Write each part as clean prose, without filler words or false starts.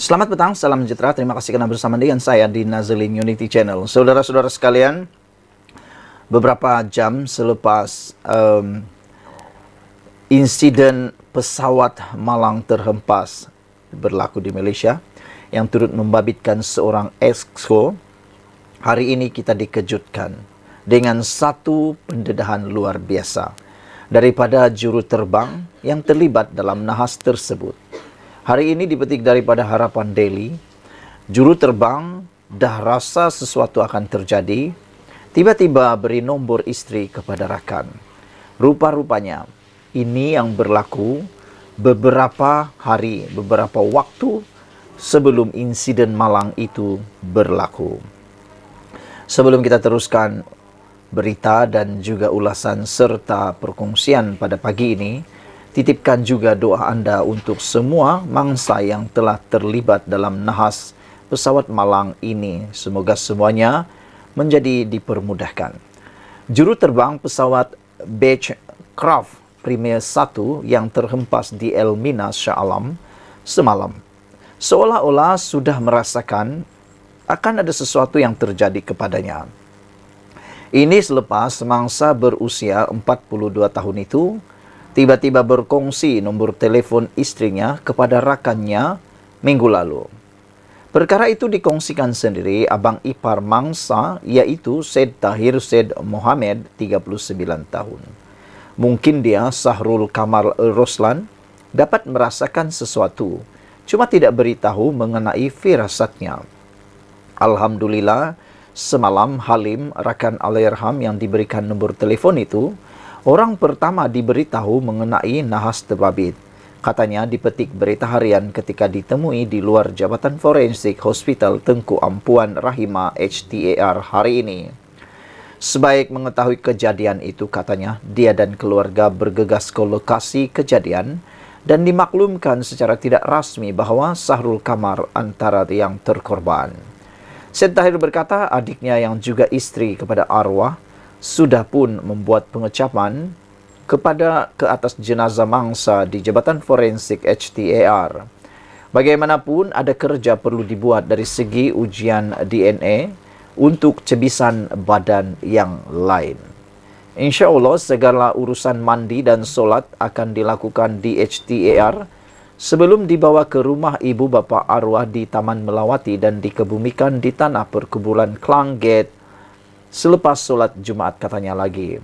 Selamat petang, salam sejahtera. Terima kasih karena bersama dengan saya di Nazilin Unity Channel. Saudara-saudara sekalian, beberapa jam selepas insiden pesawat Malang terhempas berlaku di Malaysia yang turut membabitkan seorang exco, hari ini kita dikejutkan dengan satu pendedahan luar biasa daripada juruterbang yang terlibat dalam nahas tersebut. Hari ini dipetik daripada Harapan Daily, juruterbang dah rasa sesuatu akan terjadi, tiba-tiba beri nombor isteri kepada rakan. Rupa-rupanya ini yang berlaku beberapa hari, beberapa waktu sebelum insiden Malang itu berlaku. Sebelum kita teruskan berita dan juga ulasan serta perkongsian pada pagi ini, titipkan juga doa anda untuk semua mangsa yang telah terlibat dalam nahas pesawat Malang ini. Semoga semuanya menjadi dipermudahkan. Juruterbang pesawat Beechcraft Premier 1 yang terhempas di Elmina, Shah Alam semalam, seolah-olah sudah merasakan akan ada sesuatu yang terjadi kepadanya. Ini selepas mangsa berusia 42 tahun itu tiba-tiba berkongsi nombor telefon istrinya kepada rakannya minggu lalu. Perkara itu dikongsikan sendiri abang ipar mangsa, yaitu Syed Tahir Syed Mohamed, 39 tahun. Mungkin dia, Sahrul Kamal Roslan, dapat merasakan sesuatu, cuma tidak beritahu mengenai firasatnya. Alhamdulillah, semalam Halim, rakan Allahyarham yang diberikan nombor telefon itu, orang pertama diberitahu mengenai nahas terbabit. Katanya dipetik berita harian ketika ditemui di luar Jabatan Forensik Hospital Tengku Ampuan Rahimah HTAR hari ini. Sebaik mengetahui kejadian itu, katanya, dia dan keluarga bergegas ke lokasi kejadian dan dimaklumkan secara tidak rasmi bahawa Sahrul Kamar antara yang terkorban. Syed Tahir berkata adiknya yang juga isteri kepada arwah sudah pun membuat pengecapan ke atas jenazah mangsa di Jabatan Forensik HTAR. Bagaimanapun ada kerja perlu dibuat dari segi ujian DNA untuk cebisan badan yang lain. InsyaAllah segala urusan mandi dan solat akan dilakukan di HTAR sebelum dibawa ke rumah ibu bapa arwah di Taman Melawati dan dikebumikan di tanah perkuburan Klang Gate selepas solat Jumaat, katanya lagi.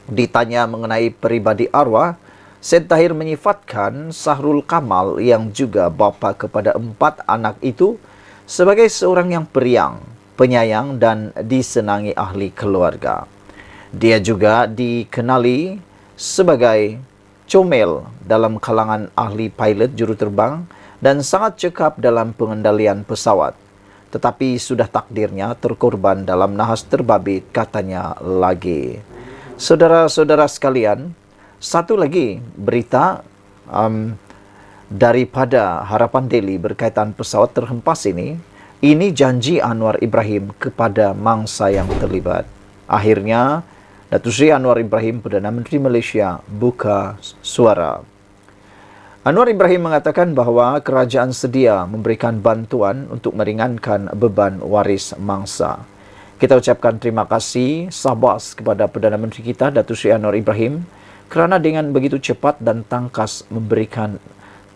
Ditanya mengenai peribadi arwah, Syed Tahir menyifatkan Sahrul Kamal yang juga bapa kepada 4 anak itu sebagai seorang yang periang, penyayang dan disenangi ahli keluarga. Dia juga dikenali sebagai comel dalam kalangan ahli pilot juruterbang dan sangat cekap dalam pengendalian pesawat. Tetapi sudah takdirnya terkorban dalam nahas terbabit, katanya lagi. Saudara-saudara sekalian, satu lagi berita daripada Harapan Daily berkaitan pesawat terhempas ini janji Anwar Ibrahim kepada mangsa yang terlibat. Akhirnya, Datuk Seri Anwar Ibrahim, Perdana Menteri Malaysia, buka suara. Anwar Ibrahim mengatakan bahawa kerajaan sedia memberikan bantuan untuk meringankan beban waris mangsa. Kita ucapkan terima kasih sabas kepada Perdana Menteri kita, Datuk Seri Anwar Ibrahim, kerana dengan begitu cepat dan tangkas memberikan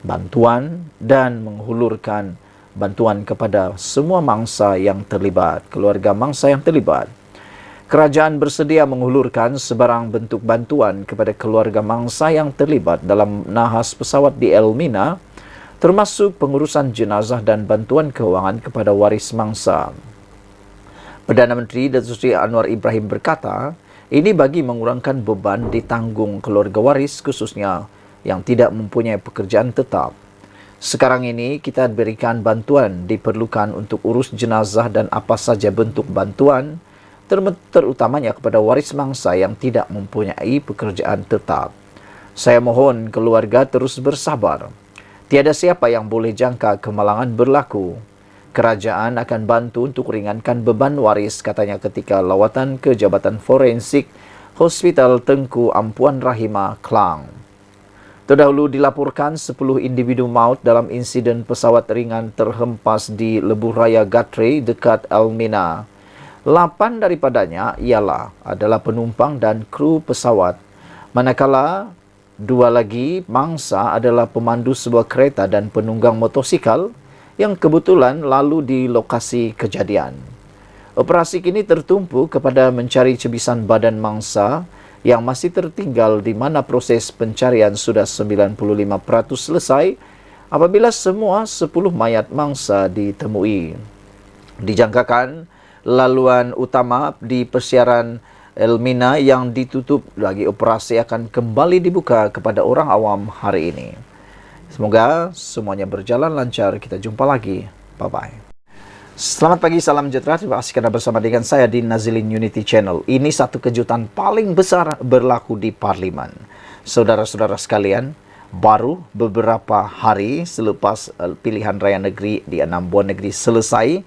bantuan dan menghulurkan bantuan kepada semua mangsa yang terlibat, keluarga mangsa yang terlibat. Kerajaan bersedia menghulurkan sebarang bentuk bantuan kepada keluarga mangsa yang terlibat dalam nahas pesawat di Elmina, termasuk pengurusan jenazah dan bantuan keuangan kepada waris mangsa. Perdana Menteri Datuk Seri Anwar Ibrahim berkata, ini bagi mengurangkan beban ditanggung keluarga waris khususnya yang tidak mempunyai pekerjaan tetap. Sekarang ini kita berikan bantuan diperlukan untuk urus jenazah dan apa saja bentuk bantuan, terutamanya kepada waris mangsa yang tidak mempunyai pekerjaan tetap. Saya mohon keluarga terus bersabar. Tiada siapa yang boleh jangka kemalangan berlaku. Kerajaan akan bantu untuk ringankan beban waris, katanya ketika lawatan ke Jabatan Forensik Hospital Tengku Ampuan Rahimah, Klang. Terdahulu dilaporkan 10 individu maut dalam insiden pesawat ringan terhempas di Lebuh Raya Gatre dekat Elmina. 8 daripadanya adalah penumpang dan kru pesawat. Manakala 2 lagi mangsa adalah pemandu sebuah kereta dan penunggang motosikal yang kebetulan lalu di lokasi kejadian. Operasi kini tertumpu kepada mencari cebisan badan mangsa yang masih tertinggal di mana proses pencarian sudah 95% selesai apabila semua 10 mayat mangsa ditemui. Dijangkakan laluan utama di persiaran Elmina yang ditutup lagi operasi akan kembali dibuka kepada orang awam hari ini. Semoga semuanya berjalan lancar. Kita jumpa lagi. Bye-bye. Selamat pagi, salam sejahtera. Terima kasih karena bersama dengan saya di Nazilin Unity Channel. Ini satu kejutan paling besar berlaku di Parlimen. Saudara-saudara sekalian, baru beberapa hari selepas pilihan raya negeri di 6 buah negeri selesai,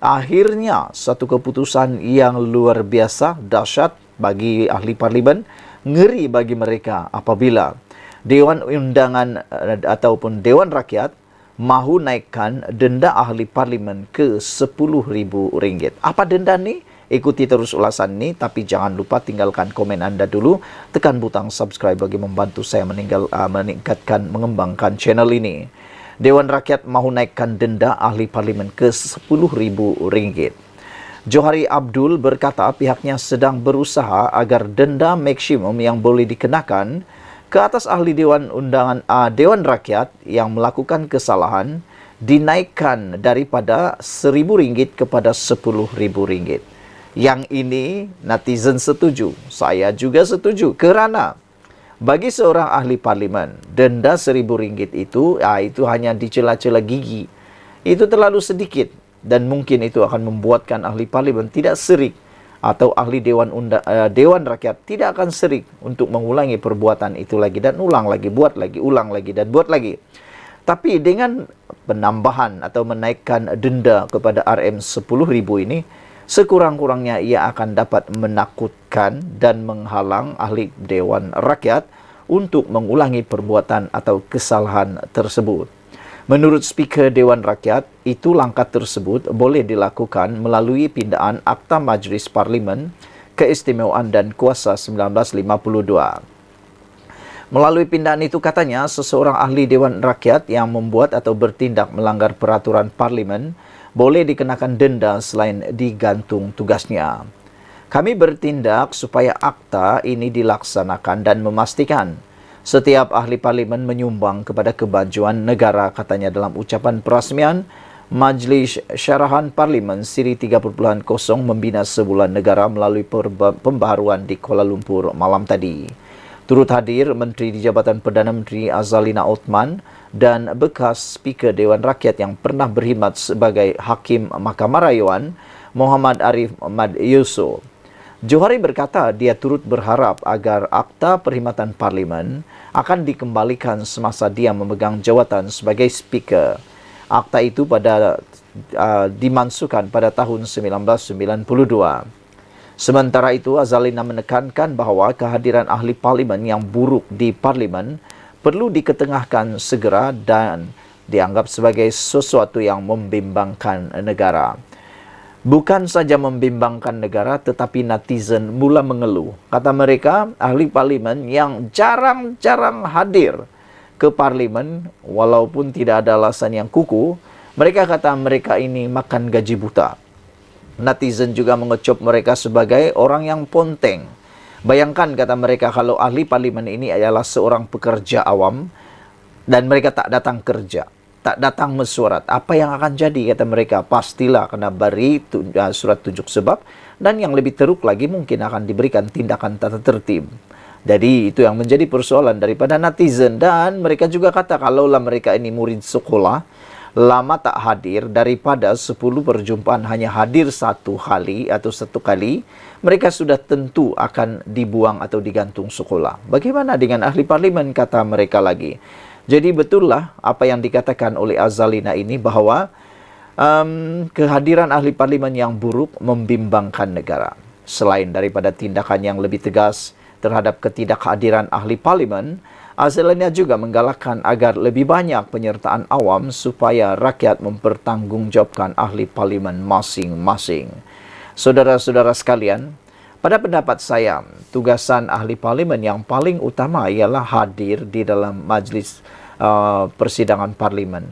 akhirnya satu keputusan yang luar biasa, dahsyat bagi ahli Parlimen, ngeri bagi mereka apabila Dewan Undangan ataupun Dewan Rakyat mahu naikkan denda ahli Parlimen ke RM10,000. Apa denda ni? Ikuti terus ulasan ni, tapi jangan lupa tinggalkan komen anda dulu. Tekan butang subscribe bagi membantu saya meningkatkan, mengembangkan channel ini. Dewan Rakyat mahu naikkan denda ahli Parlimen ke RM10,000. Johari Abdul berkata pihaknya sedang berusaha agar denda maksimum yang boleh dikenakan ke atas ahli Dewan Dewan Rakyat yang melakukan kesalahan dinaikkan daripada RM1,000 kepada RM10,000. Yang ini netizen setuju, saya juga setuju, kerana bagi seorang ahli Parlimen denda RM1,000 itu hanya dicela-cela gigi. Itu terlalu sedikit dan mungkin itu akan membuatkan ahli Parlimen tidak serik atau ahli Dewan Rakyat tidak akan serik untuk mengulangi perbuatan itu lagi dan ulang lagi, buat lagi, ulang lagi dan buat lagi. Tapi dengan penambahan atau menaikkan denda kepada RM10,000 ini, sekurang-kurangnya ia akan dapat menakutkan dan menghalang ahli Dewan Rakyat untuk mengulangi perbuatan atau kesalahan tersebut. Menurut Speaker Dewan Rakyat, itu langkah tersebut boleh dilakukan melalui pindaan Akta Majlis Parlimen Keistimewaan dan Kuasa 1952. Melalui pindaan itu katanya, seseorang ahli Dewan Rakyat yang membuat atau bertindak melanggar peraturan Parlimen boleh dikenakan denda selain digantung tugasnya. Kami bertindak supaya akta ini dilaksanakan dan memastikan setiap ahli Parlimen menyumbang kepada kemajuan negara, katanya dalam ucapan perasmian Majlis Syarahan Parlimen Siri 3.0 membina sebulan negara melalui pembaharuan di Kuala Lumpur malam tadi. Turut hadir Menteri di Jabatan Perdana Menteri Azalina Othman dan bekas Speaker Dewan Rakyat yang pernah berkhidmat sebagai Hakim Mahkamah Rayuan Muhammad Arif Ahmad Yusof. Johari berkata dia turut berharap agar Akta Perkhidmatan Parlimen akan dikembalikan semasa dia memegang jawatan sebagai Speaker. Akta itu dimansuhkan pada tahun 1992. Sementara itu, Azalina menekankan bahawa kehadiran ahli Parlimen yang buruk di Parlimen perlu diketengahkan segera dan dianggap sebagai sesuatu yang membimbangkan negara. Bukan saja membimbangkan negara, tetapi netizen mula mengeluh. Kata mereka, ahli Parlimen yang jarang-jarang hadir ke Parlimen, walaupun tidak ada alasan yang kukuh, mereka kata mereka ini makan gaji buta. Netizen juga mengecop mereka sebagai orang yang ponteng. Bayangkan, kata mereka, kalau ahli Parlimen ini adalah seorang pekerja awam dan mereka tak datang kerja, tak datang mesyuarat, apa yang akan jadi, kata mereka? Pastilah kena beri surat tunjuk sebab dan yang lebih teruk lagi mungkin akan diberikan tindakan tata tertib. Jadi itu yang menjadi persoalan daripada netizen. Dan mereka juga kata kalaulah mereka ini murid sekolah, lama tak hadir, daripada 10 perjumpaan hanya hadir satu kali, mereka sudah tentu akan dibuang atau digantung sekolah. Bagaimana dengan ahli Parlimen, kata mereka lagi. Jadi betullah apa yang dikatakan oleh Azalina ini bahawa kehadiran ahli Parlimen yang buruk membimbangkan negara. Selain daripada tindakan yang lebih tegas terhadap ketidakhadiran ahli Parlimen, Hasilnya juga menggalakkan agar lebih banyak penyertaan awam supaya rakyat mempertanggungjawabkan ahli parlimen masing-masing. Saudara-saudara sekalian, pada pendapat saya, tugasan ahli parlimen yang paling utama ialah hadir di dalam majlis persidangan parlimen.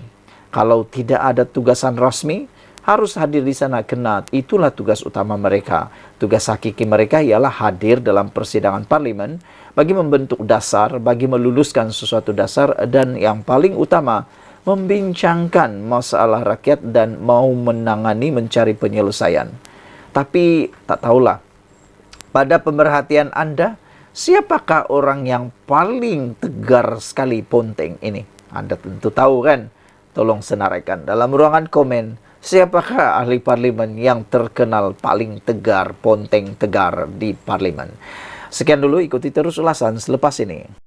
Kalau tidak ada tugasan rasmi, harus hadir di sana karena itulah tugas utama mereka. Tugas hakiki mereka ialah hadir dalam persidangan parlimen bagi membentuk dasar, bagi meluluskan sesuatu dasar, dan yang paling utama, membincangkan masalah rakyat dan mau menangani, mencari penyelesaian. Tapi tak tahulah, pada pemerhatian Anda, siapakah orang yang paling tegar sekali ponteng ini? Anda tentu tahu kan? Tolong senaraikan dalam ruangan komen. Siapakah ahli parlimen yang terkenal paling tegar, ponteng tegar di parlimen? Sekian dulu, ikuti terus ulasan selepas ini.